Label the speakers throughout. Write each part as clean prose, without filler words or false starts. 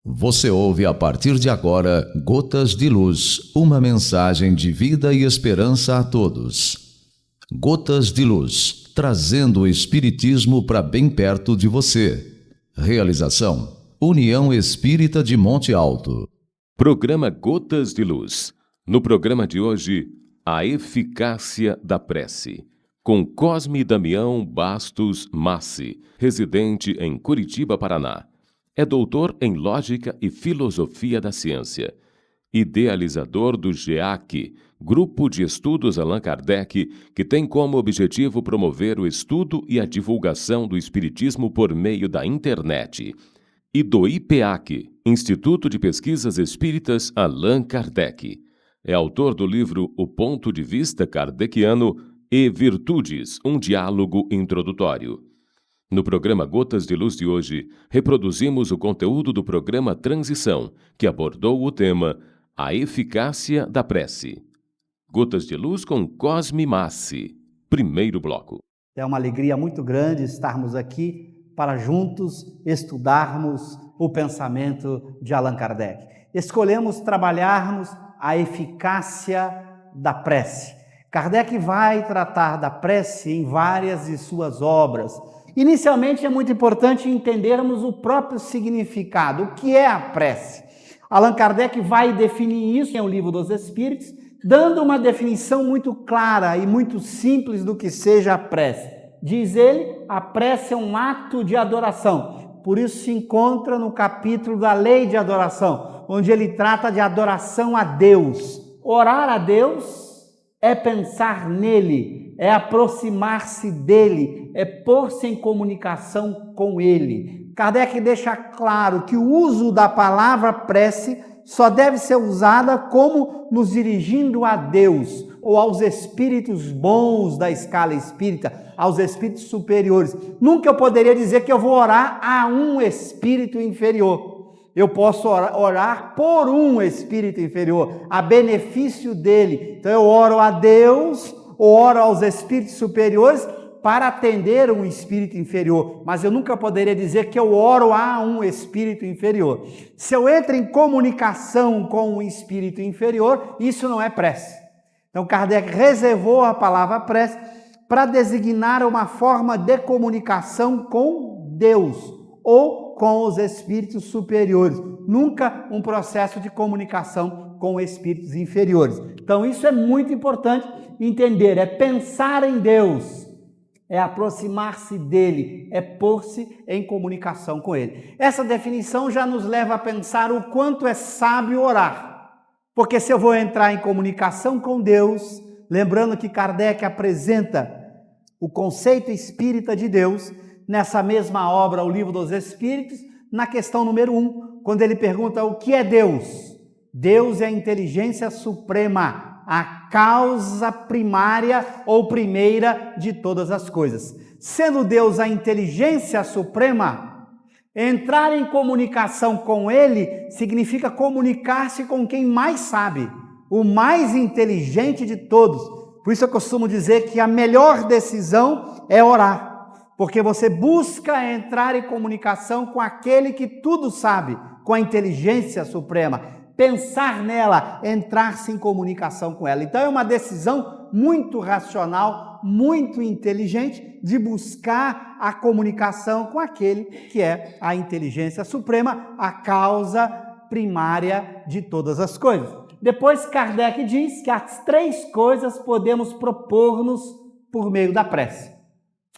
Speaker 1: Você ouve a partir de agora Gotas de Luz, uma mensagem de vida e esperança a todos. Gotas de Luz, trazendo o Espiritismo para bem perto de você. Realização: União Espírita de Monte Alto.
Speaker 2: Programa Gotas de Luz. No programa de hoje, a eficácia da prece, com Cosme Damião Bastos Massi, residente em Curitiba, Paraná. É doutor em Lógica e Filosofia da Ciência, idealizador do GEAC, Grupo de Estudos Allan Kardec, que tem como objetivo promover o estudo e a divulgação do Espiritismo por meio da internet, e do IPEAC, Instituto de Pesquisas Espíritas Allan Kardec. É autor do livro O Ponto de Vista Kardeciano e Virtudes, um diálogo introdutório. No programa Gotas de Luz de hoje, reproduzimos o conteúdo do programa Transição, que abordou o tema A Eficácia da Prece. Gotas de Luz com Cosme Massi. Primeiro bloco.
Speaker 3: É uma alegria muito grande estarmos aqui para juntos estudarmos o pensamento de Allan Kardec. Escolhemos trabalharmos a eficácia da prece. Kardec vai tratar da prece em várias de suas obras. Inicialmente é muito importante entendermos o próprio significado, o que é a prece. Allan Kardec vai definir isso em O Livro dos Espíritos, dando uma definição muito clara e muito simples do que seja a prece. Diz ele, a prece é um ato de adoração. Por isso se encontra no capítulo da Lei de Adoração, onde ele trata de adoração a Deus. Orar a Deus é pensar nele, é aproximar-se dele, é pôr-se em comunicação com ele. Kardec deixa claro que o uso da palavra prece só deve ser usada como nos dirigindo a Deus ou aos espíritos bons da escala espírita, aos espíritos superiores. Nunca eu poderia dizer que eu vou orar a um espírito inferior. Eu posso orar por um espírito inferior, a benefício dele. Então eu oro a Deus, ou oro aos espíritos superiores para atender um espírito inferior. Mas eu nunca poderia dizer que eu oro a um espírito inferior. Se eu entro em comunicação com um espírito inferior, isso não é prece. Então Kardec reservou a palavra prece para designar uma forma de comunicação com Deus ou com os espíritos superiores, nunca um processo de comunicação com espíritos inferiores. Então isso é muito importante entender, é pensar em Deus, é aproximar-se dele, é pôr-se em comunicação com ele. Essa definição já nos leva a pensar o quanto é sábio orar, porque se eu vou entrar em comunicação com Deus, lembrando que Kardec apresenta o conceito espírita de Deus, nessa mesma obra, O Livro dos Espíritos, na questão número 1, quando ele pergunta o que é Deus. Deus é a inteligência suprema, a causa primária ou primeira de todas as coisas. Sendo Deus a inteligência suprema, entrar em comunicação com ele significa comunicar-se com quem mais sabe, o mais inteligente de todos. Por isso eu costumo dizer que a melhor decisão é orar. Porque você busca entrar em comunicação com aquele que tudo sabe, com a inteligência suprema. Pensar nela, entrar-se em comunicação com ela. Então é uma decisão muito racional, muito inteligente de buscar a comunicação com aquele que é a inteligência suprema, a causa primária de todas as coisas. Depois Kardec diz que as 3 coisas podemos propor-nos por meio da prece: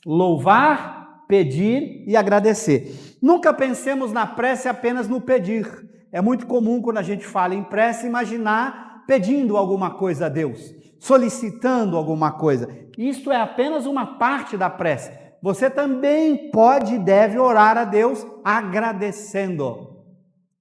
Speaker 3: louvar, pedir e agradecer. Nunca pensemos na prece apenas no pedir. É muito comum quando a gente fala em prece imaginar pedindo alguma coisa a Deus, solicitando alguma coisa. Isso é apenas uma parte da prece. Você também pode e deve orar a Deus agradecendo,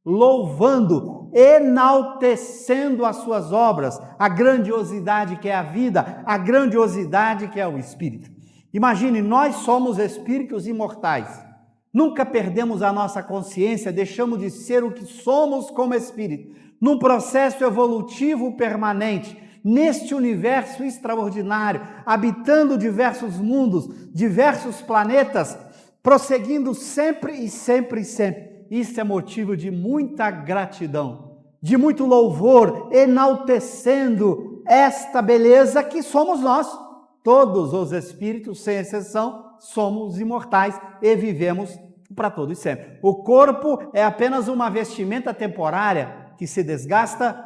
Speaker 3: louvando, enaltecendo as suas obras, a grandiosidade que é a vida, a grandiosidade que é o Espírito. Imagine, nós somos espíritos imortais. Nunca perdemos a nossa consciência, deixamos de ser o que somos como espírito. Num processo evolutivo permanente, neste universo extraordinário, habitando diversos mundos, diversos planetas, prosseguindo sempre e sempre e sempre. isso é motivo de muita gratidão, de muito louvor, enaltecendo esta beleza que somos nós. Todos os espíritos, sem exceção, somos imortais e vivemos para todo e sempre. O corpo é apenas uma vestimenta temporária que se desgasta,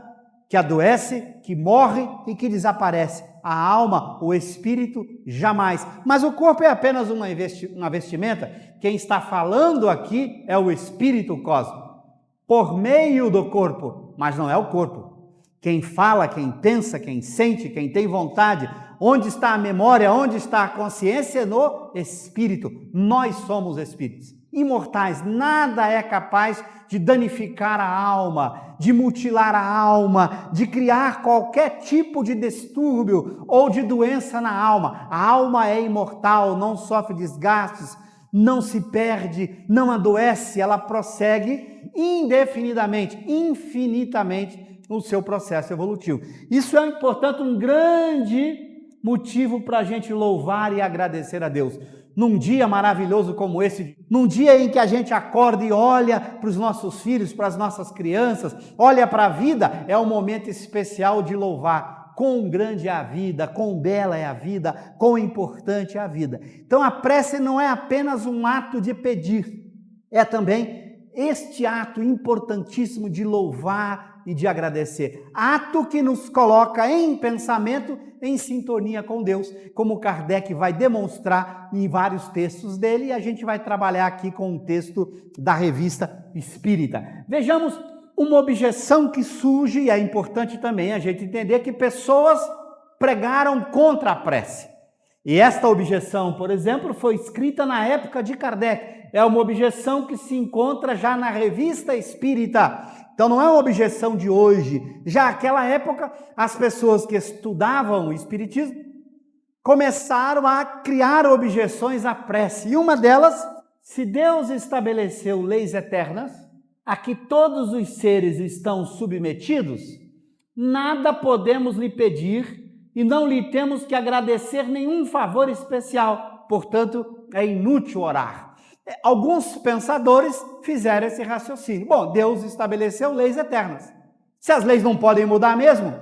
Speaker 3: que adoece, que morre e que desaparece. A alma, o espírito, jamais. Mas o corpo é apenas uma vestimenta. Quem está falando aqui é o espírito cósmico, por meio do corpo, mas não é o corpo. Quem fala, quem pensa, quem sente, quem tem vontade, onde está a memória, onde está a consciência? No espírito. Nós somos espíritos imortais. Nada é capaz de danificar a alma, de mutilar a alma, de criar qualquer tipo de distúrbio ou de doença na alma. A alma é imortal, não sofre desgastes, não se perde, não adoece, ela prossegue indefinidamente, infinitamente no seu processo evolutivo. Isso é, portanto, um grande motivo para a gente louvar e agradecer a Deus. Num dia maravilhoso como esse, num dia em que a gente acorda e olha para os nossos filhos, para as nossas crianças, olha para a vida, é um momento especial de louvar. Quão grande é a vida, quão bela é a vida, quão importante é a vida. Então a prece não é apenas um ato de pedir, é também este ato importantíssimo de louvar e de agradecer. Ato que nos coloca em pensamento, em sintonia com Deus, como Kardec vai demonstrar em vários textos dele, e a gente vai trabalhar aqui com um texto da Revista Espírita. Vejamos uma objeção que surge, e é importante também a gente entender que pessoas pregaram contra a prece. E esta objeção, por exemplo, foi escrita na época de Kardec. É uma objeção que se encontra já na Revista Espírita. Então não é uma objeção de hoje. Já naquela época, as pessoas que estudavam o Espiritismo começaram a criar objeções à prece. E uma delas, se Deus estabeleceu leis eternas, a que todos os seres estão submetidos, nada podemos lhe pedir e não lhe temos que agradecer nenhum favor especial. Portanto, é inútil orar. Alguns pensadores fizeram esse raciocínio. Bom, Deus estabeleceu leis eternas. Se as leis não podem mudar mesmo,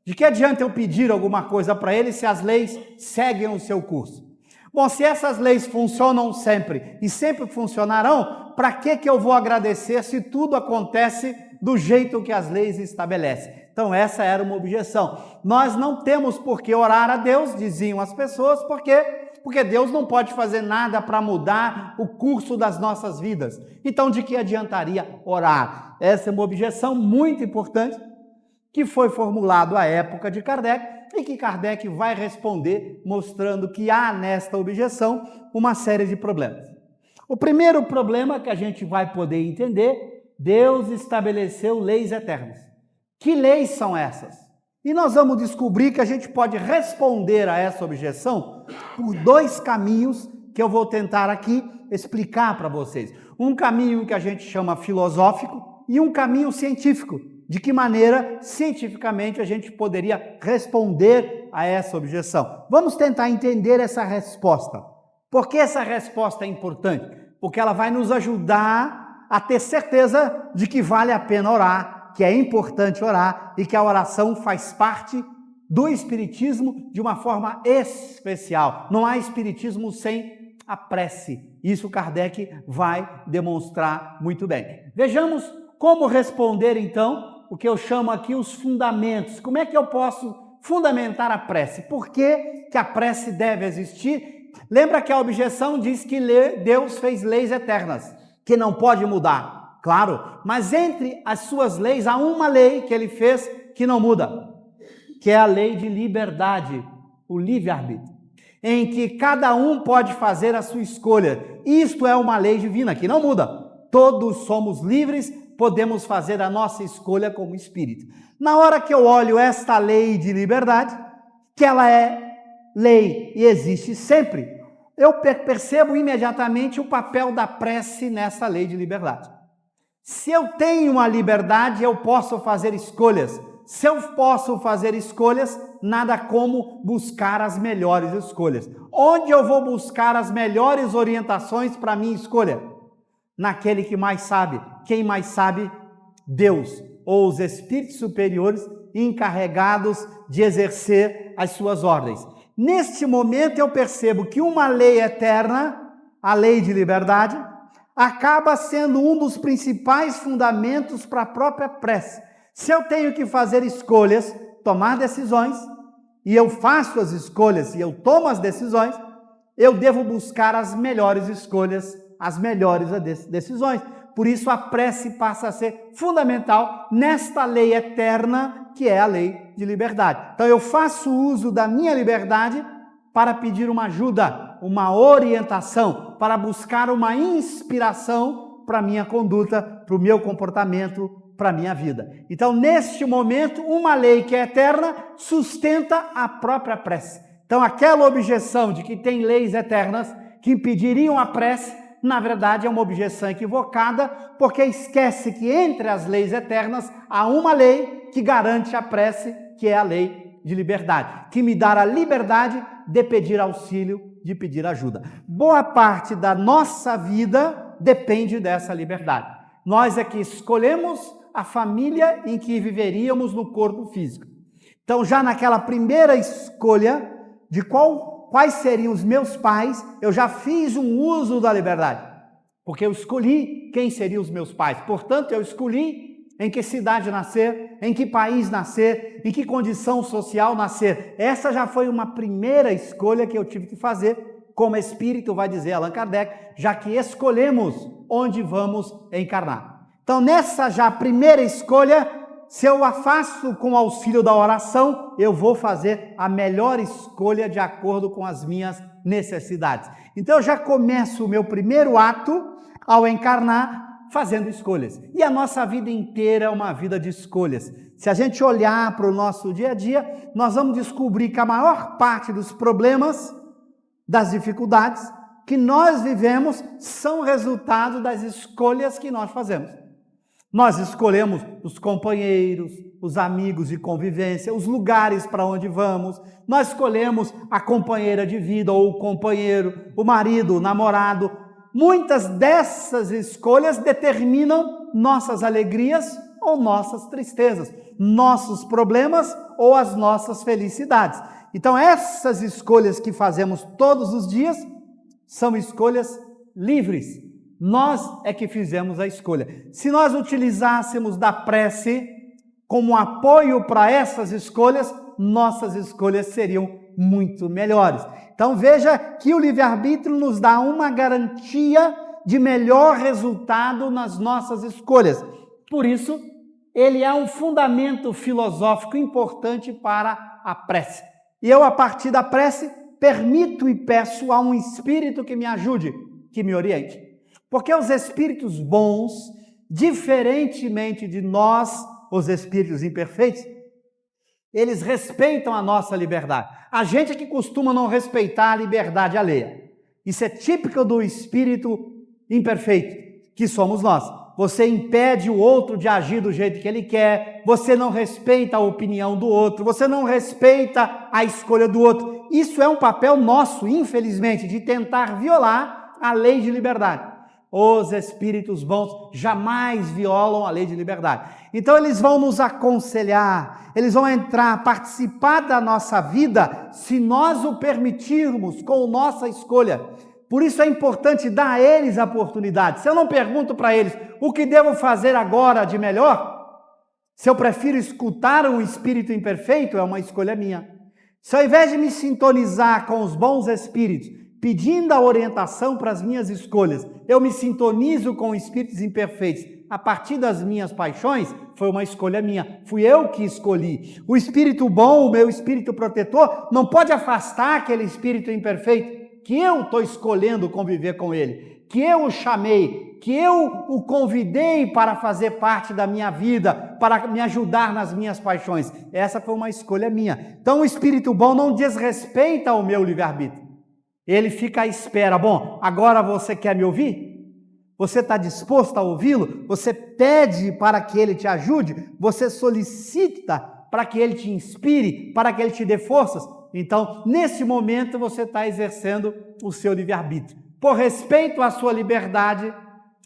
Speaker 3: de que adianta eu pedir alguma coisa para ele se as leis seguem o seu curso? Bom, se essas leis funcionam sempre e sempre funcionarão, para que eu vou agradecer se tudo acontece do jeito que as leis estabelecem? Então essa era uma objeção. Nós não temos por que orar a Deus, diziam as pessoas, porque Deus não pode fazer nada para mudar o curso das nossas vidas. Então, de que adiantaria orar? Essa é uma objeção muito importante que foi formulado à época de Kardec e que Kardec vai responder mostrando que há nesta objeção uma série de problemas. O primeiro problema que a gente vai poder entender, Deus estabeleceu leis eternas. Que leis são essas? E nós vamos descobrir que a gente pode responder a essa objeção por dois caminhos que eu vou tentar aqui explicar para vocês. Um caminho que a gente chama filosófico e um caminho científico. De que maneira, cientificamente, a gente poderia responder a essa objeção? Vamos tentar entender essa resposta. Por que essa resposta é importante? Porque ela vai nos ajudar a ter certeza de que vale a pena orar, que é importante orar e que a oração faz parte do espiritismo de uma forma especial. Não há espiritismo sem a prece. Isso Kardec vai demonstrar muito bem. Vejamos como responder, então, o que eu chamo aqui os fundamentos. Como é que eu posso fundamentar a prece? Por que a prece deve existir? Lembra que a objeção diz que Deus fez leis eternas, que não pode mudar. Claro, mas entre as suas leis, há uma lei que ele fez que não muda, que é a lei de liberdade, o livre-arbítrio, em que cada um pode fazer a sua escolha. Isto é uma lei divina que não muda. Todos somos livres, podemos fazer a nossa escolha como espírito. Na hora que eu olho esta lei de liberdade, que ela é lei e existe sempre, eu percebo imediatamente o papel da prece nessa lei de liberdade. Se eu tenho a liberdade, eu posso fazer escolhas. Se eu posso fazer escolhas, nada como buscar as melhores escolhas. Onde eu vou buscar as melhores orientações para a minha escolha? naquele que mais sabe. Quem mais sabe? Deus, ou os espíritos superiores encarregados de exercer as suas ordens. Neste momento eu percebo que uma lei eterna, a lei de liberdade, acaba sendo um dos principais fundamentos para a própria prece. Se eu tenho que fazer escolhas, tomar decisões, e eu faço as escolhas e eu tomo as decisões, eu devo buscar as melhores escolhas, as melhores decisões. Por isso a prece passa a ser fundamental nesta lei eterna que é a lei de liberdade. Então eu faço uso da minha liberdade para pedir uma ajuda, uma orientação, para buscar uma inspiração para a minha conduta, para o meu comportamento, para a minha vida. Então, neste momento, uma lei que é eterna sustenta a própria prece. Então, aquela objeção de que tem leis eternas que impediriam a prece, na verdade, é uma objeção equivocada, porque esquece que entre as leis eternas há uma lei que garante a prece, que é a lei de liberdade, que me dá a liberdade de pedir auxílio, de pedir ajuda. Boa parte da nossa vida depende dessa liberdade. Nós é que escolhemos a família em que viveríamos no corpo físico. Então, já naquela primeira escolha de quais seriam os meus pais, eu já fiz um uso da liberdade, porque eu escolhi quem seriam os meus pais. Portanto, eu escolhi em que cidade nascer, em que país nascer, em que condição social nascer. Essa já foi uma primeira escolha que eu tive que fazer, como espírito, vai dizer Allan Kardec, já que escolhemos onde vamos encarnar. Então, nessa já primeira escolha, se eu a faço com o auxílio da oração, eu vou fazer a melhor escolha de acordo com as minhas necessidades. Então, eu já começo o meu primeiro ato ao encarnar fazendo escolhas. E a nossa vida inteira é uma vida de escolhas. Se a gente olhar para o nosso dia a dia, nós vamos descobrir que a maior parte dos problemas, das dificuldades que nós vivemos, são resultado das escolhas que nós fazemos. Nós escolhemos os companheiros, os amigos de convivência, os lugares para onde vamos, nós escolhemos a companheira de vida ou o companheiro, o marido, o namorado. Muitas dessas escolhas determinam nossas alegrias ou nossas tristezas, nossos problemas ou as nossas felicidades. Então, essas escolhas que fazemos todos os dias são escolhas livres. Nós é que fizemos a escolha. Se nós utilizássemos da prece como apoio para essas escolhas, nossas escolhas seriam muito melhores. Então veja que o livre-arbítrio nos dá uma garantia de melhor resultado nas nossas escolhas. Por isso, ele é um fundamento filosófico importante para a prece. E eu, a partir da prece, permito e peço a um espírito que me ajude, que me oriente. Porque os espíritos bons, diferentemente de nós, os espíritos imperfeitos, eles respeitam a nossa liberdade. A gente é que costuma não respeitar a liberdade alheia. Isso é típico do espírito imperfeito, que somos nós. Você impede o outro de agir do jeito que ele quer, você não respeita a opinião do outro, você não respeita a escolha do outro. Isso é um papel nosso, infelizmente, de tentar violar a lei de liberdade. Os espíritos bons jamais violam a lei de liberdade. Então eles vão nos aconselhar, eles vão entrar, participar da nossa vida, se nós o permitirmos com nossa escolha. Por isso é importante dar a eles a oportunidade. Se eu não pergunto para eles o que devo fazer agora de melhor, se eu prefiro escutar um espírito imperfeito, é uma escolha minha. Se ao invés de me sintonizar com os bons espíritos, pedindo a orientação para as minhas escolhas, eu me sintonizo com espíritos imperfeitos a partir das minhas paixões, foi uma escolha minha, fui eu que escolhi. O espírito bom, o meu espírito protetor, não pode afastar aquele espírito imperfeito, que eu estou escolhendo conviver com ele, que eu o chamei, que eu o convidei para fazer parte da minha vida, para me ajudar nas minhas paixões. Essa foi uma escolha minha. Então o espírito bom não desrespeita o meu livre-arbítrio. Ele fica à espera. Bom, agora você quer me ouvir? Você está disposto a ouvi-lo? Você pede para que ele te ajude? Você solicita para que ele te inspire, para que ele te dê forças? Então, nesse momento, você está exercendo o seu livre-arbítrio. Por respeito à sua liberdade,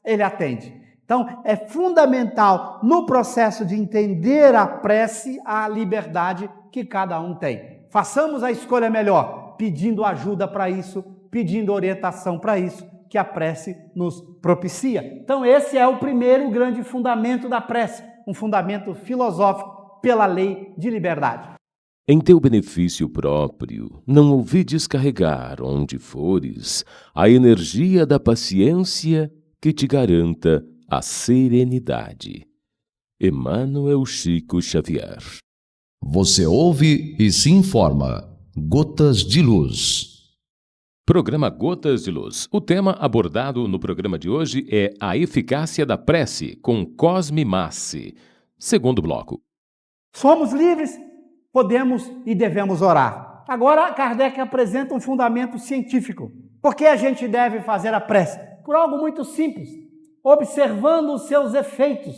Speaker 3: ele atende. Então, é fundamental no processo de entender a prece, a liberdade que cada um tem. Façamos a escolha melhor, pedindo ajuda para isso, pedindo orientação para isso, que a prece nos propicia. Então, esse é o primeiro grande fundamento da prece, um fundamento filosófico pela lei de liberdade.
Speaker 2: Em teu benefício próprio, não ouvides carregar, onde fores, a energia da paciência que te garanta a serenidade. Emmanuel Chico Xavier.
Speaker 1: Você ouve e se informa. Gotas de Luz.
Speaker 2: Programa Gotas de Luz. O tema abordado no programa de hoje é a eficácia da prece, com Cosme Massi. Segundo bloco.
Speaker 3: Somos livres, podemos e devemos orar. Agora, Kardec apresenta um fundamento científico. Por que a gente deve fazer a prece? Por algo muito simples, observando os seus efeitos.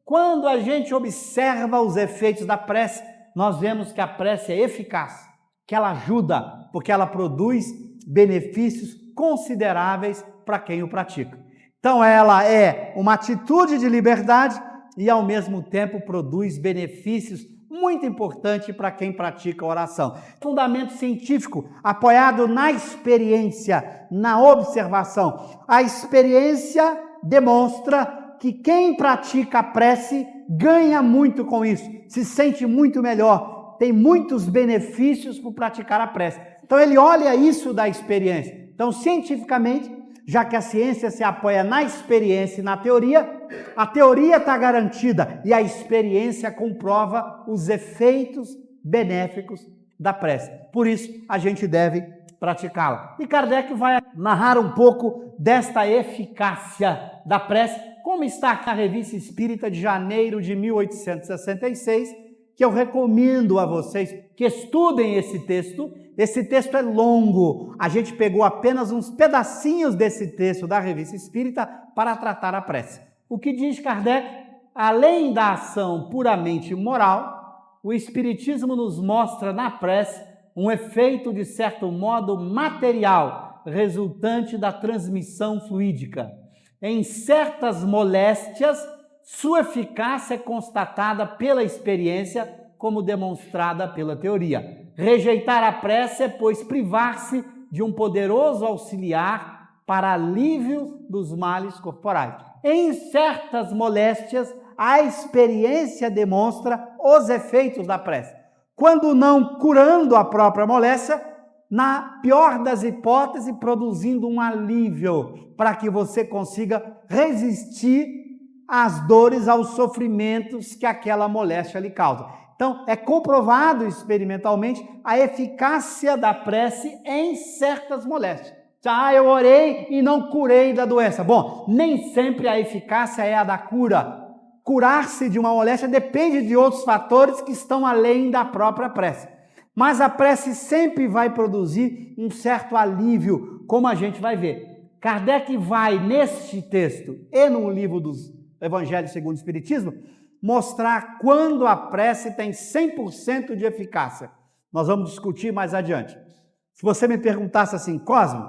Speaker 3: Quando a gente observa os efeitos da prece, nós vemos que a prece é eficaz, que ela ajuda, porque ela produz benefícios consideráveis para quem o pratica. Então, ela é uma atitude de liberdade e, ao mesmo tempo, produz benefícios muito importantes para quem pratica a oração. Fundamento científico, apoiado na experiência, na observação. A experiência demonstra que quem pratica a prece ganha muito com isso, se sente muito melhor, tem muitos benefícios por praticar a prece. Então ele olha isso da experiência. Então, cientificamente, já que a ciência se apoia na experiência e na teoria, a teoria está garantida e a experiência comprova os efeitos benéficos da prece. Por isso, a gente deve praticá-la. E Kardec vai narrar um pouco desta eficácia da prece, como está na Revista Espírita de janeiro de 1866, que eu recomendo a vocês que estudem esse texto. Esse texto é longo, a gente pegou apenas uns pedacinhos desse texto da Revista Espírita para tratar a prece. O que diz Kardec? Além da ação puramente moral, o Espiritismo nos mostra na prece um efeito, de certo modo, material, resultante da transmissão fluídica. Em certas moléstias, sua eficácia é constatada pela experiência, como demonstrada pela teoria. Rejeitar a prece é, pois, privar-se de um poderoso auxiliar para alívio dos males corporais. Em certas moléstias, a experiência demonstra os efeitos da prece. Quando não curando a própria moléstia, na pior das hipóteses, produzindo um alívio para que você consiga resistir às dores, aos sofrimentos que aquela moléstia lhe causa. Então, é comprovado experimentalmente a eficácia da prece em certas moléstias. Eu orei e não curei da doença. Bom, nem sempre a eficácia é a da cura. Curar-se de uma moléstia depende de outros fatores que estão além da própria prece. Mas a prece sempre vai produzir um certo alívio, como a gente vai ver. Kardec vai, neste texto e no livro dos Evangelhos segundo o Espiritismo, mostrar quando a prece tem 100% de eficácia. Nós vamos discutir mais adiante. Se você me perguntasse assim, Cosme,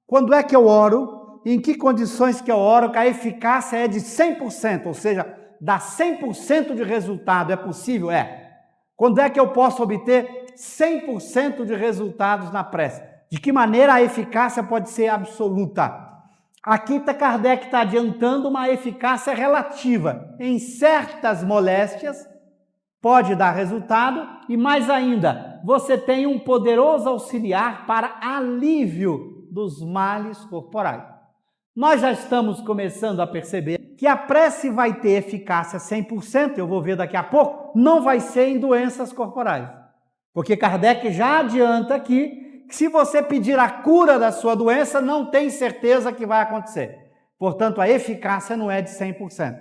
Speaker 3: quando é que eu oro? Em que condições que eu oro que a eficácia é de 100%, ou seja, dá 100% de resultado, é possível? É. Quando é que eu posso obter 100% de resultados na prece? De que maneira a eficácia pode ser absoluta? Aqui Kardec está adiantando uma eficácia relativa. Em certas moléstias pode dar resultado e, mais ainda, você tem um poderoso auxiliar para alívio dos males corporais. Nós já estamos começando a perceber que a prece vai ter eficácia 100%, eu vou ver daqui a pouco, não vai ser em doenças corporais. Porque Kardec já adianta aqui que se você pedir a cura da sua doença, não tem certeza que vai acontecer. Portanto, a eficácia não é de 100%.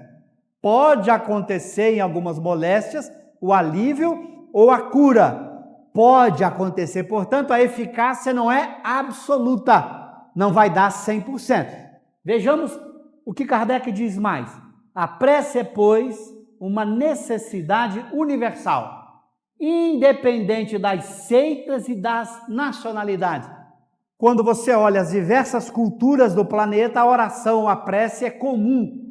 Speaker 3: Pode acontecer em algumas moléstias o alívio ou a cura. Pode acontecer, portanto, a eficácia não é absoluta. Não vai dar 100%. Vejamos o que Kardec diz mais. A prece é, pois, uma necessidade universal, independente das seitas e das nacionalidades. Quando você olha as diversas culturas do planeta, a oração, a prece é comum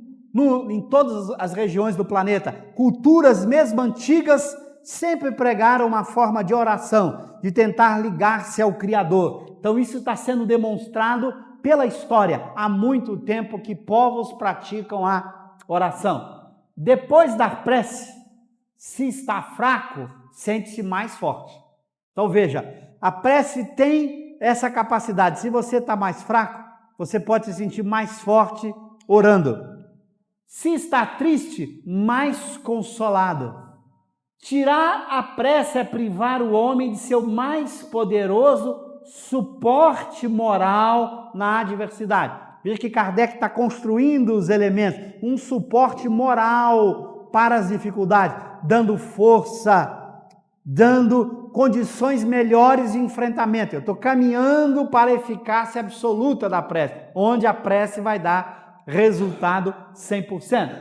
Speaker 3: em todas as regiões do planeta. Culturas mesmo antigas sempre pregaram uma forma de oração, de tentar ligar-se ao Criador. Então isso está sendo demonstrado pela história. Há muito tempo que povos praticam a oração. Depois da prece, se está fraco, sente-se mais forte. Então veja, a prece tem essa capacidade. Se você está mais fraco, você pode se sentir mais forte orando. Se está triste, mais consolado. Tirar a prece é privar o homem de seu mais poderoso suporte moral na adversidade. Veja que Kardec está construindo os elementos, um suporte moral para as dificuldades, dando força, dando condições melhores de enfrentamento. Eu estou caminhando para a eficácia absoluta da prece, onde a prece vai dar resultado 100%.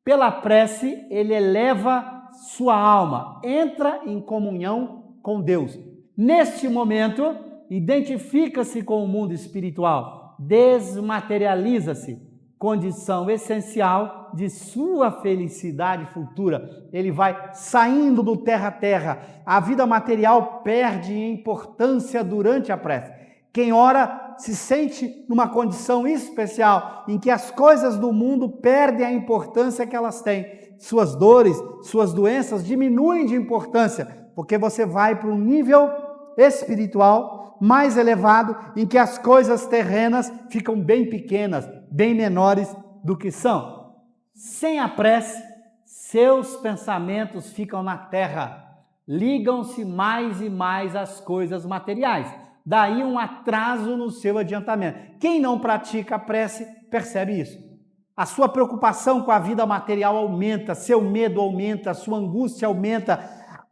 Speaker 3: Pela prece, ele eleva sua alma, entra em comunhão com Deus. Neste momento, identifica-se com o mundo espiritual, desmaterializa-se, condição essencial de sua felicidade futura. Ele vai saindo do terra a terra. A vida material perde importância durante a prece. Quem ora se sente numa condição especial, em que as coisas do mundo perdem a importância que elas têm. Suas dores, suas doenças diminuem de importância, porque você vai para um nível espiritual mais elevado, em que as coisas terrenas ficam bem pequenas, bem menores do que são. Sem a prece, seus pensamentos ficam na terra, ligam-se mais e mais às coisas materiais. Daí um atraso no seu adiantamento. Quem não pratica a prece percebe isso. A sua preocupação com a vida material aumenta, seu medo aumenta, sua angústia aumenta.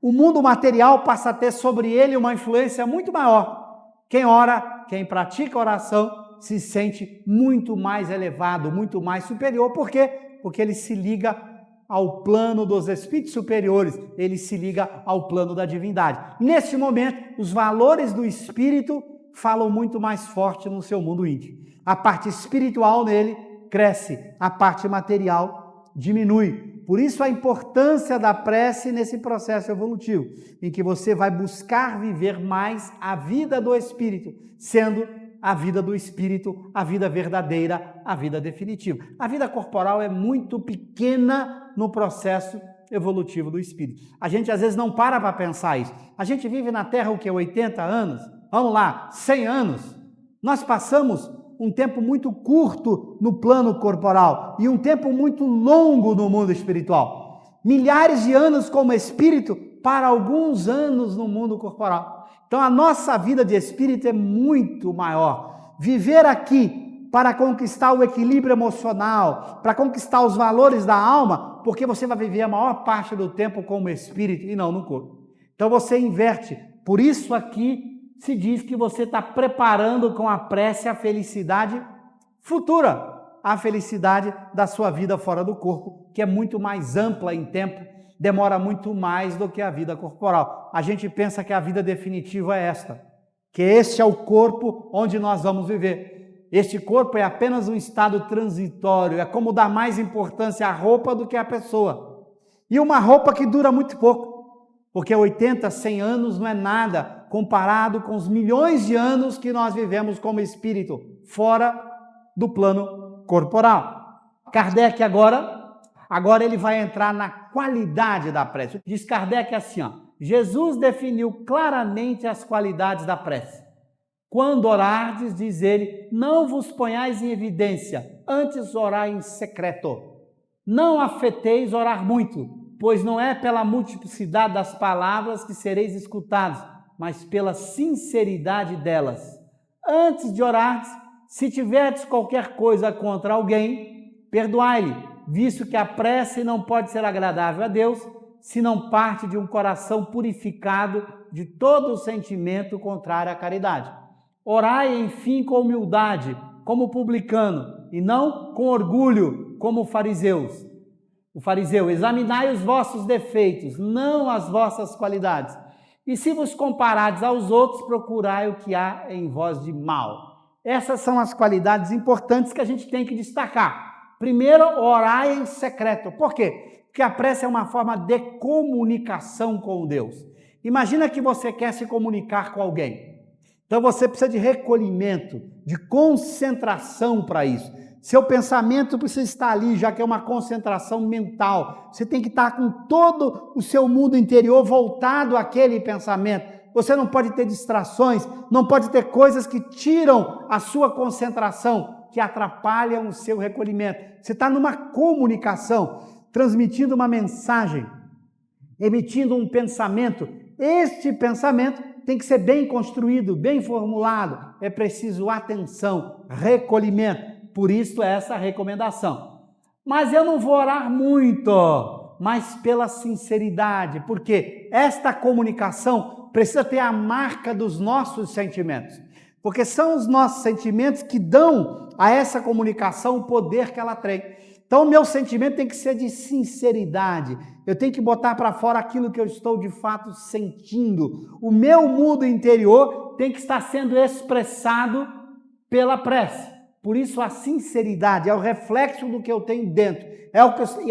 Speaker 3: O mundo material passa a ter sobre ele uma influência muito maior. Quem ora, quem pratica oração, se sente muito mais elevado, muito mais superior. Por quê? Porque ele se liga ao plano dos espíritos superiores, ele se liga ao plano da divindade. Neste momento, os valores do espírito falam muito mais forte no seu mundo íntimo. A parte espiritual nele cresce, a parte material diminui. Por isso a importância da prece nesse processo evolutivo, em que você vai buscar viver mais a vida do espírito, sendo a vida do espírito, a vida verdadeira, a vida definitiva. A vida corporal é muito pequena no processo evolutivo do espírito. A gente às vezes não para pensar isso. A gente vive na Terra o que, 80 anos? Vamos lá, 100 anos. Nós passamos um tempo muito curto no plano corporal e um tempo muito longo no mundo espiritual. Milhares de anos como espírito para alguns anos no mundo corporal. Então a nossa vida de espírito é muito maior. Viver aqui para conquistar o equilíbrio emocional, para conquistar os valores da alma, porque você vai viver a maior parte do tempo como espírito e não no corpo. Então você inverte. Por isso aqui se diz que você está preparando com a prece a felicidade futura, a felicidade da sua vida fora do corpo, que é muito mais ampla em tempo, demora muito mais do que a vida corporal. A gente pensa que a vida definitiva é esta, que este é o corpo onde nós vamos viver. Este corpo é apenas um estado transitório, é como dar mais importância à roupa do que à pessoa. E uma roupa que dura muito pouco, porque 80, 100 anos não é nada comparado com os milhões de anos que nós vivemos como espírito, fora do plano corporal. Kardec agora ele vai entrar na qualidade da prece. Diz Kardec assim, Jesus definiu claramente as qualidades da prece. Quando orardes, diz ele, não vos ponhais em evidência, antes orai em secreto. Não afeteis orar muito, pois não é pela multiplicidade das palavras que sereis escutados, mas pela sinceridade delas. Antes de orar, se tiverdes qualquer coisa contra alguém, perdoai-lhe, visto que a prece não pode ser agradável a Deus, se não parte de um coração purificado de todo o sentimento contrário à caridade. Orai, enfim, com humildade, como publicano, e não com orgulho, como fariseus. O fariseu, examinai os vossos defeitos, não as vossas qualidades. E se vos comparardes aos outros, procurai o que há em vós de mal. Essas são as qualidades importantes que a gente tem que destacar. Primeiro, orai em secreto. Por quê? Porque a prece é uma forma de comunicação com Deus. Imagina que você quer se comunicar com alguém. Então você precisa de recolhimento, de concentração para isso. Seu pensamento precisa estar ali, já que é uma concentração mental. Você tem que estar com todo o seu mundo interior voltado àquele pensamento. Você não pode ter distrações, não pode ter coisas que tiram a sua concentração, que atrapalham o seu recolhimento. Você está numa comunicação, transmitindo uma mensagem, emitindo um pensamento. Este pensamento tem que ser bem construído, bem formulado. É preciso atenção, recolhimento. Por isso essa recomendação. Mas eu não vou orar muito, mas pela sinceridade, porque esta comunicação precisa ter a marca dos nossos sentimentos, porque são os nossos sentimentos que dão a essa comunicação o poder que ela tem. Então o meu sentimento tem que ser de sinceridade, eu tenho que botar para fora aquilo que eu estou de fato sentindo. O meu mundo interior tem que estar sendo expressado pela prece. Por isso a sinceridade é o reflexo do que eu tenho dentro, é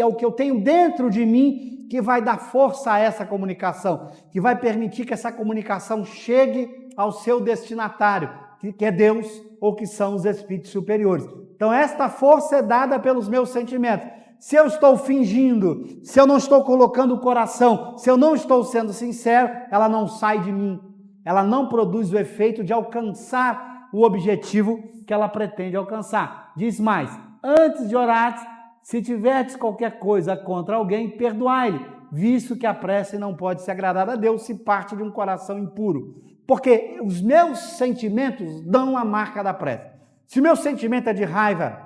Speaker 3: o que eu tenho dentro de mim que vai dar força a essa comunicação, que vai permitir que essa comunicação chegue ao seu destinatário, que é Deus ou que são os espíritos superiores. Então esta força é dada pelos meus sentimentos. Se eu estou fingindo, se eu não estou colocando o coração, se eu não estou sendo sincero, ela não sai de mim, ela não produz o efeito de alcançar o objetivo que ela pretende alcançar. Diz mais, antes de orar, se tiverdes qualquer coisa contra alguém, perdoai-lhe, visto que a prece não pode se agradar a Deus se parte de um coração impuro. Porque os meus sentimentos dão a marca da prece. Se o meu sentimento é de raiva,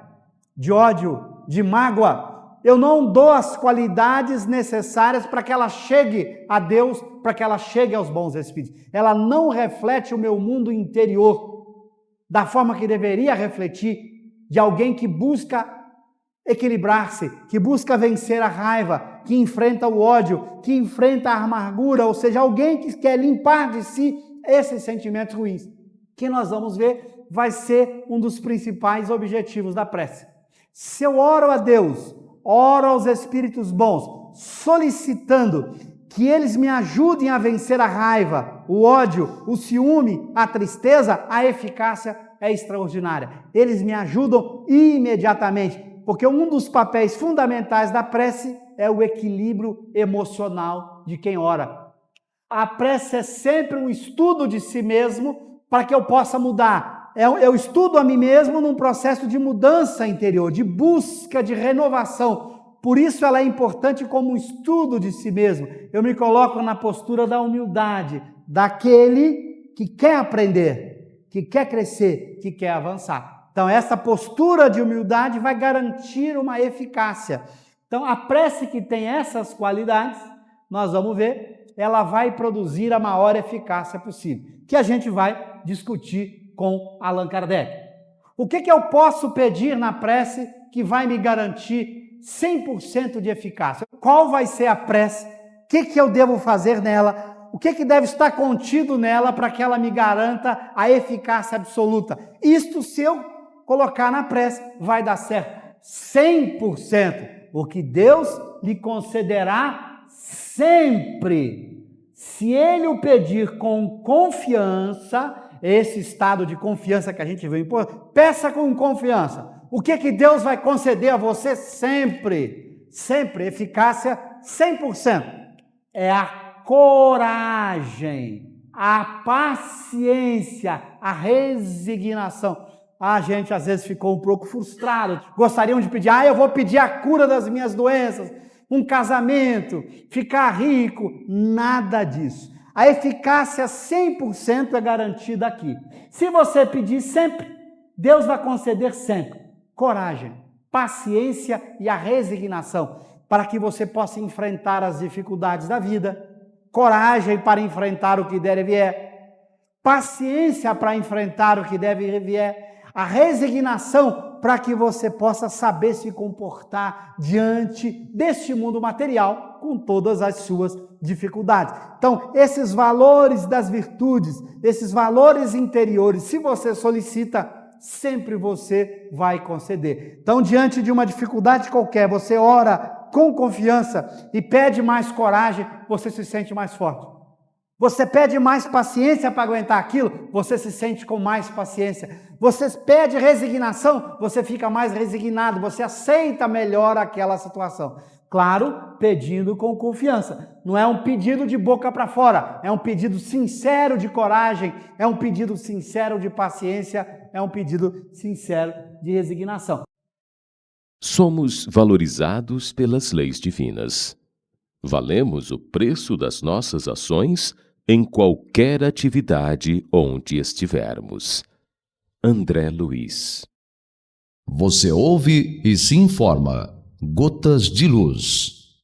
Speaker 3: de ódio, de mágoa, eu não dou as qualidades necessárias para que ela chegue a Deus, para que ela chegue aos bons espíritos. Ela não reflete o meu mundo interior da forma que deveria refletir, de alguém que busca equilibrar-se, que busca vencer a raiva, que enfrenta o ódio, que enfrenta a amargura, ou seja, alguém que quer limpar de si esses sentimentos ruins. Que nós vamos ver vai ser um dos principais objetivos da prece. Se eu oro a Deus, oro aos espíritos bons, solicitando que eles me ajudem a vencer a raiva, o ódio, o ciúme, a tristeza, a eficácia é extraordinária. Eles me ajudam imediatamente, porque um dos papéis fundamentais da prece é o equilíbrio emocional de quem ora. A prece é sempre um estudo de si mesmo para que eu possa mudar. Eu estudo a mim mesmo num processo de mudança interior, de busca, de renovação. Por isso ela é importante como um estudo de si mesmo. Eu me coloco na postura da humildade, daquele que quer aprender, que quer crescer, que quer avançar. Então essa postura de humildade vai garantir uma eficácia. Então a prece que tem essas qualidades, nós vamos ver, ela vai produzir a maior eficácia possível, que a gente vai discutir com Allan Kardec. O que eu posso pedir na prece que vai me garantir 100% de eficácia? Qual vai ser a prece? O que eu devo fazer nela? O que deve estar contido nela para que ela me garanta a eficácia absoluta? Isto, se eu colocar na prece, vai dar certo. 100%. Porque Deus lhe concederá sempre. Se Ele o pedir com confiança, esse estado de confiança que a gente vê impor, peça com confiança. O que Deus vai conceder a você sempre? Sempre, eficácia 100%. É a coragem, a paciência, a resignação. A gente às vezes ficou um pouco frustrado, gostariam de pedir, eu vou pedir a cura das minhas doenças, um casamento, ficar rico, nada disso. A eficácia 100% é garantida aqui. Se você pedir sempre, Deus vai conceder sempre coragem, paciência e a resignação, para que você possa enfrentar as dificuldades da vida, coragem para enfrentar o que der e vier, paciência para enfrentar o que deve e vier, a resignação para que você possa saber se comportar diante deste mundo material com todas as suas dificuldades. Então, esses valores das virtudes, esses valores interiores, se você solicita, sempre você vai conceder. Então, diante de uma dificuldade qualquer, você ora com confiança e pede mais coragem, você se sente mais forte. Você pede mais paciência para aguentar aquilo, você se sente com mais paciência. Você pede resignação, você fica mais resignado, você aceita melhor aquela situação. Claro, pedindo com confiança. Não é um pedido de boca para fora, é um pedido sincero de coragem, é um pedido sincero de paciência, é um pedido sincero de resignação.
Speaker 2: Somos valorizados pelas leis divinas. Valemos o preço das nossas ações em qualquer atividade onde estivermos. André Luiz.
Speaker 1: Você ouve e se informa. Gotas de Luz.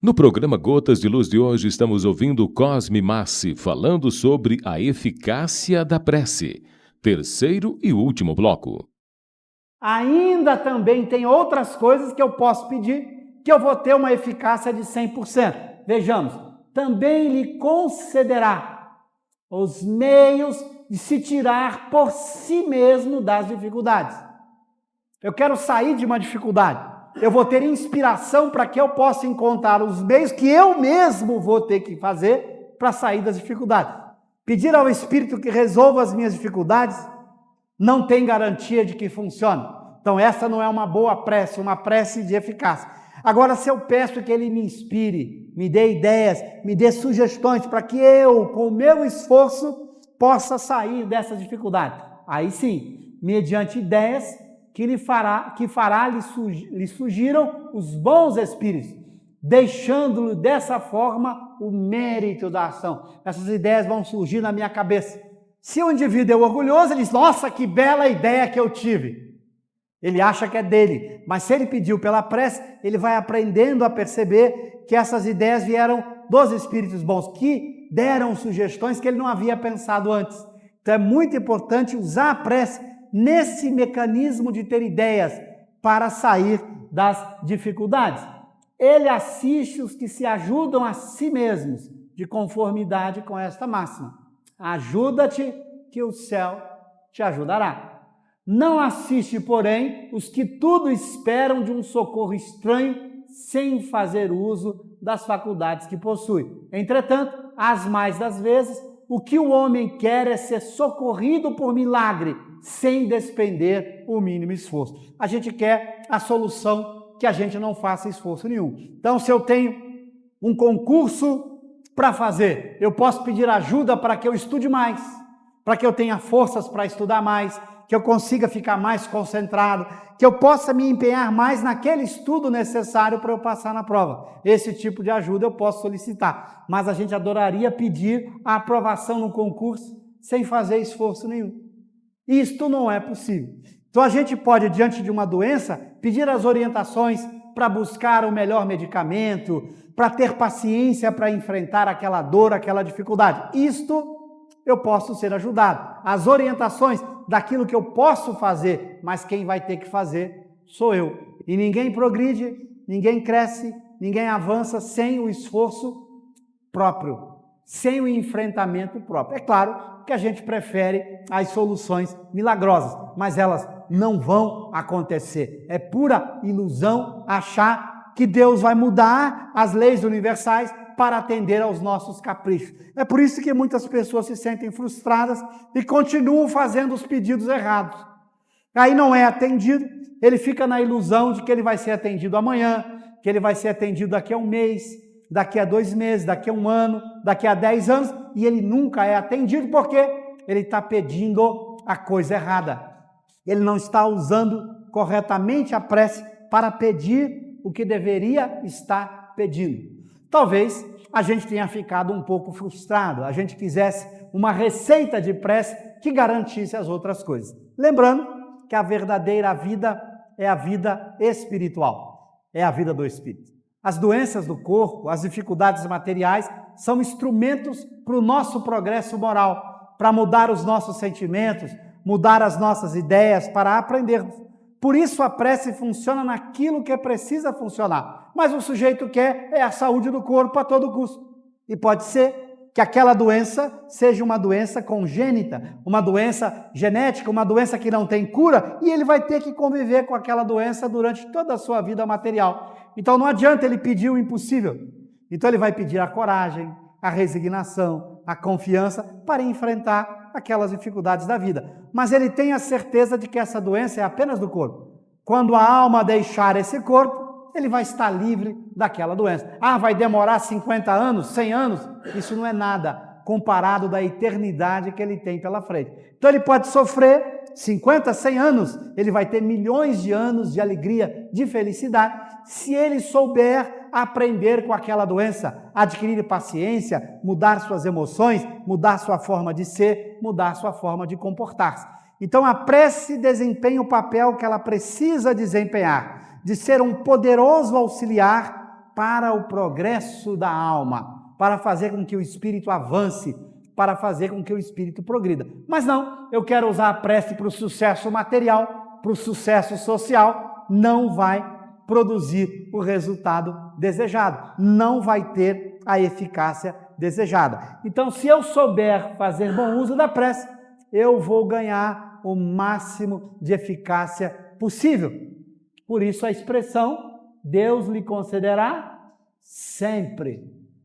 Speaker 2: No programa Gotas de Luz de hoje, estamos ouvindo Cosme Massi falando sobre a eficácia da prece. Terceiro e último bloco.
Speaker 3: Ainda também tem outras coisas que eu posso pedir, que eu vou ter uma eficácia de 100%. Vejamos, também lhe concederá os meios de se tirar por si mesmo das dificuldades. Eu quero sair de uma dificuldade. Eu vou ter inspiração para que eu possa encontrar os meios que eu mesmo vou ter que fazer para sair das dificuldades. Pedir ao Espírito que resolva as minhas dificuldades não tem garantia de que funcione. Então essa não é uma boa prece, uma prece de eficácia. Agora, se eu peço que Ele me inspire, me dê ideias, me dê sugestões para que eu, com o meu esforço, possa sair dessa dificuldade. Aí sim, mediante ideias que lhe sugiram os bons espíritos, deixando-lhe dessa forma o mérito da ação. Essas ideias vão surgir na minha cabeça. Se o indivíduo é orgulhoso, ele diz, nossa, que bela ideia que eu tive. Ele acha que é dele, mas se ele pediu pela prece, ele vai aprendendo a perceber que essas ideias vieram dos espíritos bons, que deram sugestões que ele não havia pensado antes. Então é muito importante usar a prece nesse mecanismo de ter ideias para sair das dificuldades. Ele assiste os que se ajudam a si mesmos, de conformidade com esta máxima. Ajuda-te, que o céu te ajudará. Não assiste, porém, os que tudo esperam de um socorro estranho, sem fazer uso das faculdades que possui. Entretanto, as mais das vezes, o que o homem quer é ser socorrido por milagre, sem despender o mínimo esforço. A gente quer a solução que a gente não faça esforço nenhum. Então, se eu tenho um concurso para fazer, eu posso pedir ajuda para que eu estude mais, para que eu tenha forças para estudar mais, que eu consiga ficar mais concentrado, que eu possa me empenhar mais naquele estudo necessário para eu passar na prova. Esse tipo de ajuda eu posso solicitar, mas a gente adoraria pedir a aprovação no concurso sem fazer esforço nenhum. Isto não é possível. Então a gente pode, diante de uma doença, pedir as orientações para buscar o melhor medicamento, para ter paciência para enfrentar aquela dor, aquela dificuldade. Isto eu posso ser ajudado. As orientações daquilo que eu posso fazer, mas quem vai ter que fazer sou eu. E ninguém progride, ninguém cresce, ninguém avança sem o esforço próprio, sem o enfrentamento próprio. É claro que a gente prefere as soluções milagrosas, mas elas não vão acontecer. É pura ilusão achar que Deus vai mudar as leis universais para atender aos nossos caprichos. É por isso que muitas pessoas se sentem frustradas e continuam fazendo os pedidos errados. Aí não é atendido, ele fica na ilusão de que ele vai ser atendido amanhã, que ele vai ser atendido daqui a um mês, daqui a 2 meses, daqui a 1 ano, daqui a 10 anos, e ele nunca é atendido porque ele está pedindo a coisa errada. Ele não está usando corretamente a prece para pedir o que deveria estar pedindo. Talvez a gente tenha ficado um pouco frustrado, a gente quisesse uma receita de prece que garantisse as outras coisas. Lembrando que a verdadeira vida é a vida espiritual, é a vida do Espírito. As doenças do corpo, as dificuldades materiais são instrumentos para o nosso progresso moral, para mudar os nossos sentimentos, mudar as nossas ideias, para aprendermos. Por isso a prece funciona naquilo que precisa funcionar. Mas o sujeito quer a saúde do corpo a todo custo. E pode ser que aquela doença seja uma doença congênita, uma doença genética, uma doença que não tem cura, e ele vai ter que conviver com aquela doença durante toda a sua vida material. Então não adianta ele pedir o impossível. Então ele vai pedir a coragem, a resignação, a confiança para enfrentar aquelas dificuldades da vida. Mas ele tem a certeza de que essa doença é apenas do corpo. Quando a alma deixar esse corpo, ele vai estar livre daquela doença. Vai demorar 50 anos, 100 anos? Isso não é nada comparado da eternidade que ele tem pela frente. Então ele pode sofrer 50, 100 anos, ele vai ter milhões de anos de alegria, de felicidade, se ele souber aprender com aquela doença, adquirir paciência, mudar suas emoções, mudar sua forma de ser, mudar sua forma de comportar-se. Então a prece desempenha o papel que ela precisa desempenhar, de ser um poderoso auxiliar para o progresso da alma, para fazer com que o espírito avance, para fazer com que o espírito progrida. Mas não, eu quero usar a prece para o sucesso material, para o sucesso social, não vai produzir o resultado desejado, não vai ter a eficácia desejada. Então, se eu souber fazer bom uso da prece, eu vou ganhar o máximo de eficácia possível. Por isso a expressão, Deus lhe concederá sempre,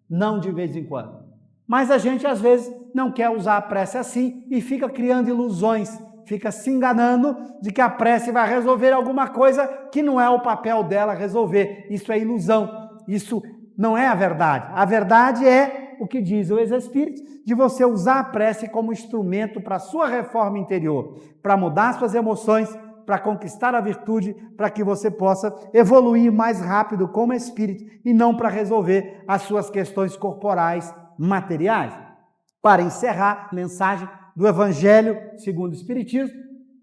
Speaker 3: não de vez em quando. Mas a gente às vezes não quer usar a prece assim e fica criando ilusões, fica se enganando de que a prece vai resolver alguma coisa que não é o papel dela resolver. Isso é ilusão, isso não é a verdade. A verdade é o que diz o ex-espírito, de você usar a prece como instrumento para a sua reforma interior, para mudar suas emoções, para conquistar a virtude, para que você possa evoluir mais rápido como espírito e não para resolver as suas questões corporais, materiais. Para encerrar, a mensagem do Evangelho segundo o Espiritismo,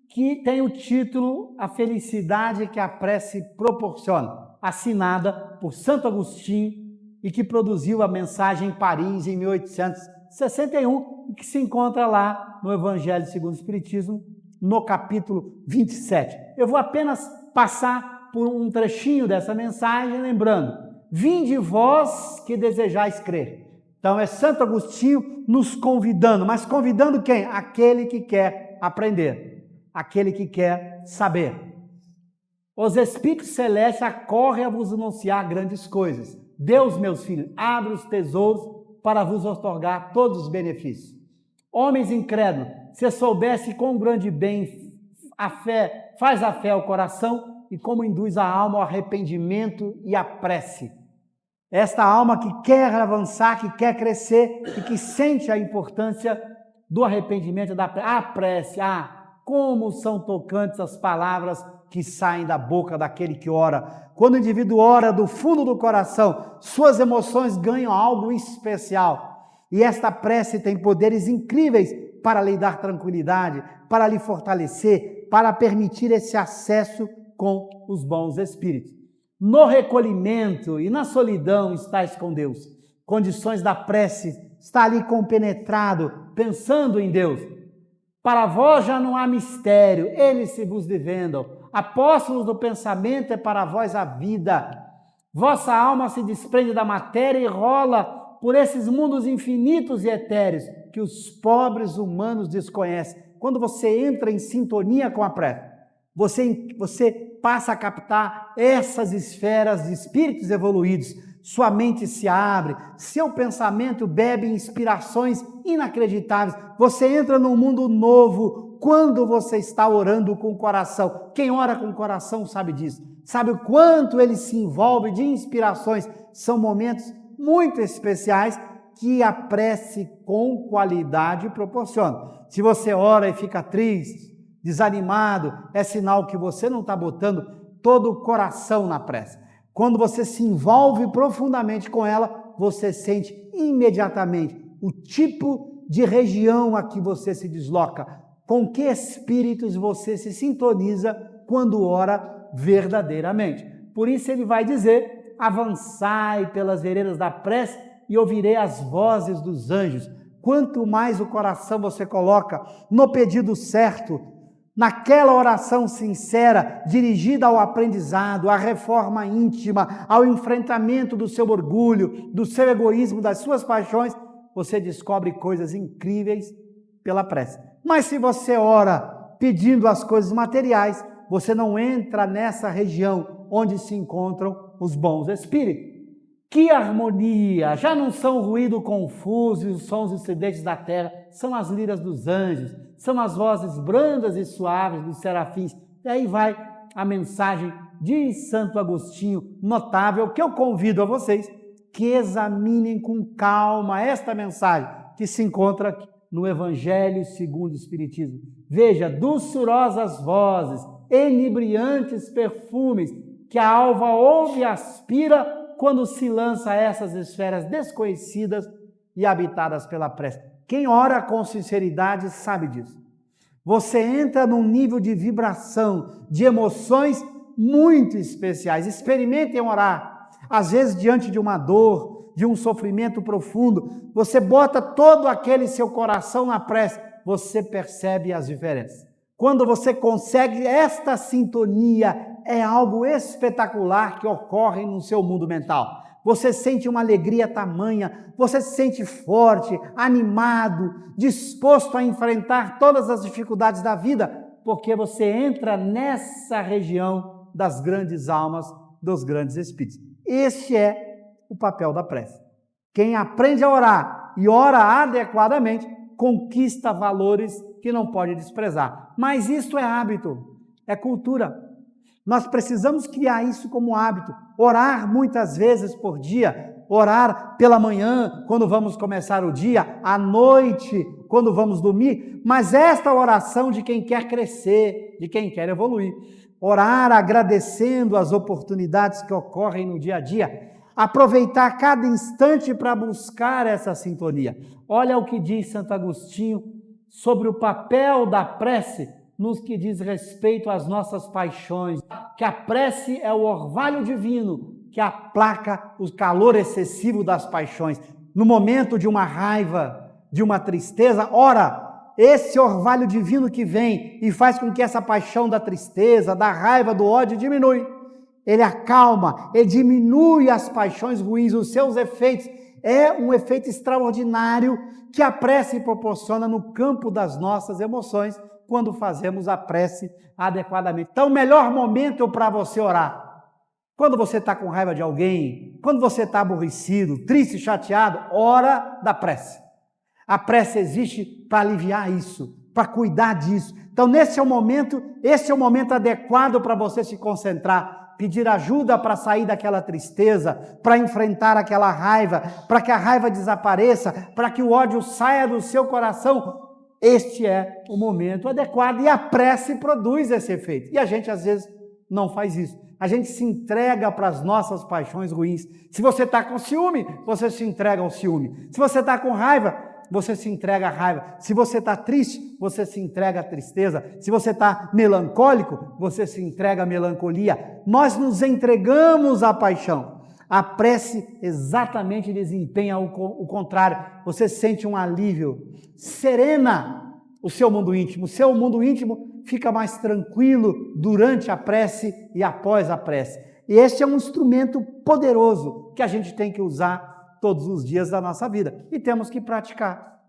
Speaker 3: que tem o título A Felicidade que a Prece Proporciona, assinada por Santo Agostinho e que produziu a mensagem em Paris em 1861 e que se encontra lá no Evangelho segundo o Espiritismo, no capítulo 27. Eu vou apenas passar por um trechinho dessa mensagem, lembrando: vinde vós que desejais crer. Então é Santo Agostinho nos convidando, mas convidando quem? Aquele que quer aprender, aquele que quer saber. Os Espíritos Celestes acorrem a vos anunciar grandes coisas. Deus, meus filhos, abre os tesouros para vos outorgar todos os benefícios. Homens incrédulos, se soubesse quão grande bem a fé faz a fé ao coração e como induz a alma ao arrependimento e à prece. Esta alma que quer avançar, que quer crescer e que sente a importância do arrependimento, da prece. Como são tocantes as palavras que saem da boca daquele que ora. Quando o indivíduo ora do fundo do coração, suas emoções ganham algo especial. E esta prece tem poderes incríveis para lhe dar tranquilidade, para lhe fortalecer, para permitir esse acesso com os bons espíritos. No recolhimento e na solidão estáis com Deus. Condições da prece, está ali compenetrado, pensando em Deus. Para vós já não há mistério, eles se vos desvendam. Apóstolos do pensamento é para vós a vida. Vossa alma se desprende da matéria e rola por esses mundos infinitos e etéreos que os pobres humanos desconhecem. Quando você entra em sintonia com a prece, você passa a captar essas esferas de espíritos evoluídos. Sua mente se abre, seu pensamento bebe inspirações inacreditáveis. Você entra num mundo novo quando você está orando com o coração. Quem ora com o coração sabe disso. Sabe o quanto ele se envolve de inspirações. São momentos muito especiais que a prece com qualidade proporciona. Se você ora e fica triste, desanimado, é sinal que você não está botando todo o coração na prece. Quando você se envolve profundamente com ela, você sente imediatamente o tipo de região a que você se desloca, com que espíritos você se sintoniza quando ora verdadeiramente. Por isso ele vai dizer: avançai pelas veredas da prece e ouvirei as vozes dos anjos. Quanto mais o coração você coloca no pedido certo, naquela oração sincera, dirigida ao aprendizado, à reforma íntima, ao enfrentamento do seu orgulho, do seu egoísmo, das suas paixões, você descobre coisas incríveis pela prece. Mas se você ora pedindo as coisas materiais, você não entra nessa região onde se encontram os bons espíritos. Que harmonia! Já não são o ruído confuso e os sons estridentes da terra, são as liras dos anjos, são as vozes brandas e suaves dos serafins. E aí vai a mensagem de Santo Agostinho, notável, que eu convido a vocês que examinem com calma esta mensagem que se encontra aqui no Evangelho segundo o Espiritismo. Veja, doçurosas vozes, enebriantes perfumes que a alva ouve e aspira quando se lança a essas esferas desconhecidas e habitadas pela prece. Quem ora com sinceridade sabe disso. Você entra num nível de vibração, de emoções muito especiais. Experimentem orar. Às vezes, diante de uma dor, de um sofrimento profundo, você bota todo aquele seu coração na prece, você percebe as diferenças. Quando você consegue esta sintonia, é algo espetacular que ocorre no seu mundo mental. Você sente uma alegria tamanha, você se sente forte, animado, disposto a enfrentar todas as dificuldades da vida, porque você entra nessa região das grandes almas, dos grandes espíritos. Este é o papel da prece. Quem aprende a orar e ora adequadamente, conquista valores que não pode desprezar. Mas isto é hábito, é cultura. Nós precisamos criar isso como hábito. Orar muitas vezes por dia, orar pela manhã, quando vamos começar o dia, à noite, quando vamos dormir, mas esta oração de quem quer crescer, de quem quer evoluir. Orar agradecendo as oportunidades que ocorrem no dia a dia, aproveitar cada instante para buscar essa sintonia. Olha o que diz Santo Agostinho sobre o papel da prece nos que diz respeito às nossas paixões, que a prece é o orvalho divino que aplaca o calor excessivo das paixões. No momento de uma raiva, de uma tristeza, ora, esse orvalho divino que vem e faz com que essa paixão da tristeza, da raiva, do ódio diminui. Ele acalma, ele diminui as paixões ruins, os seus efeitos. É um efeito extraordinário que a prece proporciona no campo das nossas emoções, quando fazemos a prece adequadamente. Então, o melhor momento para você orar, quando você está com raiva de alguém, quando você está aborrecido, triste, chateado, hora da prece. A prece existe para aliviar isso, para cuidar disso. Então, esse é o momento adequado para você se concentrar, pedir ajuda para sair daquela tristeza, para enfrentar aquela raiva, para que a raiva desapareça, para que o ódio saia do seu coração. Este é o momento adequado e a prece produz esse efeito. E a gente, às vezes, não faz isso. A gente se entrega para as nossas paixões ruins. Se você está com ciúme, você se entrega ao ciúme. Se você está com raiva, você se entrega à raiva. Se você está triste, você se entrega à tristeza. Se você está melancólico, você se entrega à melancolia. Nós nos entregamos à paixão. A prece exatamente desempenha o contrário. Você sente um alívio, serena o seu mundo íntimo. O seu mundo íntimo fica mais tranquilo durante a prece e após a prece. E este é um instrumento poderoso que a gente tem que usar todos os dias da nossa vida. E temos que praticar.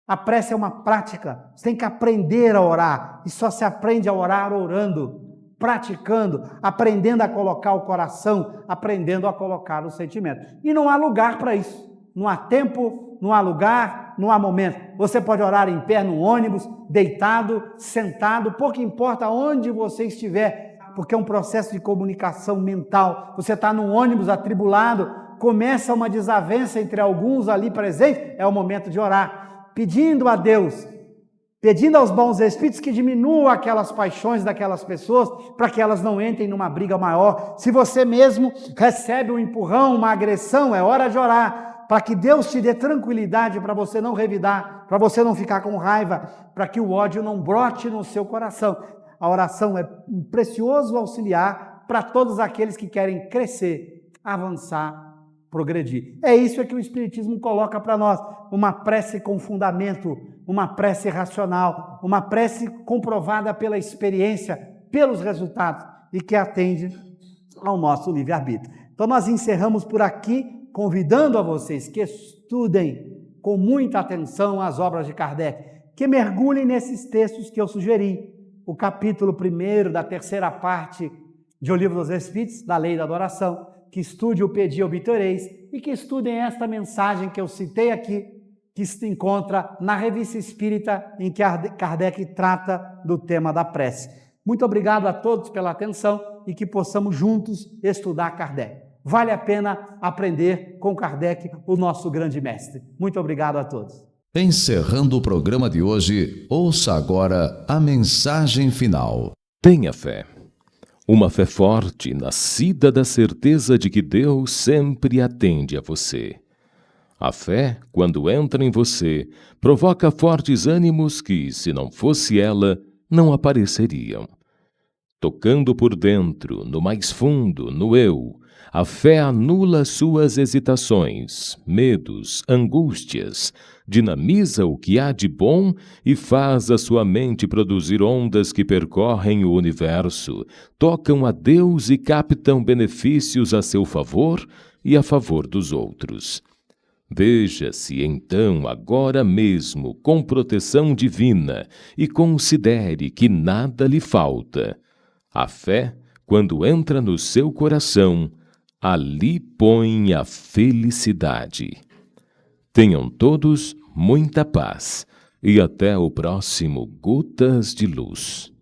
Speaker 3: A prece é uma prática. Você tem que aprender a orar. E só se aprende a orar orando, praticando, aprendendo a colocar o coração, aprendendo a colocar o sentimento. E não há lugar para isso. Não há tempo, não há lugar, não há momento. Você pode orar em pé no ônibus, deitado, sentado, pouco importa onde você estiver, porque é um processo de comunicação mental. Você está num ônibus atribulado, começa uma desavença entre alguns ali presentes, é o momento de orar, pedindo a Deus, pedindo aos bons espíritos que diminuam aquelas paixões daquelas pessoas, para que elas não entrem numa briga maior. Se você mesmo recebe um empurrão, uma agressão, é hora de orar, para que Deus te dê tranquilidade, para você não revidar, para você não ficar com raiva, para que o ódio não brote no seu coração. A oração é um precioso auxiliar para todos aqueles que querem crescer, avançar, progredir. É isso que o Espiritismo coloca para nós, uma prece com fundamento, uma prece racional, uma prece comprovada pela experiência, pelos resultados e que atende ao nosso livre-arbítrio. Então nós encerramos por aqui, convidando a vocês que estudem com muita atenção as obras de Kardec, que mergulhem nesses textos que eu sugeri, o capítulo 1º da 3ª parte de O Livro dos Espíritos, da Lei da Adoração, que estude o Pedi Obtereis e que estudem esta mensagem que eu citei aqui, que se encontra na Revista Espírita, em que Kardec trata do tema da prece. Muito obrigado a todos pela atenção e que possamos juntos estudar Kardec. Vale a pena aprender com Kardec, o nosso grande mestre. Muito obrigado a todos.
Speaker 1: Encerrando o programa de hoje, ouça agora a mensagem final.
Speaker 2: Tenha fé. Uma fé forte, nascida da certeza de que Deus sempre atende a você. A fé, quando entra em você, provoca fortes ânimos que, se não fosse ela, não apareceriam. Tocando por dentro, no mais fundo, no eu, a fé anula suas hesitações, medos, angústias, dinamiza o que há de bom e faz a sua mente produzir ondas que percorrem o universo, tocam a Deus e captam benefícios a seu favor e a favor dos outros. Veja-se, então, agora mesmo, com proteção divina e considere que nada lhe falta. A fé, quando entra no seu coração, ali põe a felicidade. Tenham todos muita paz e até o próximo Gotas de Luz.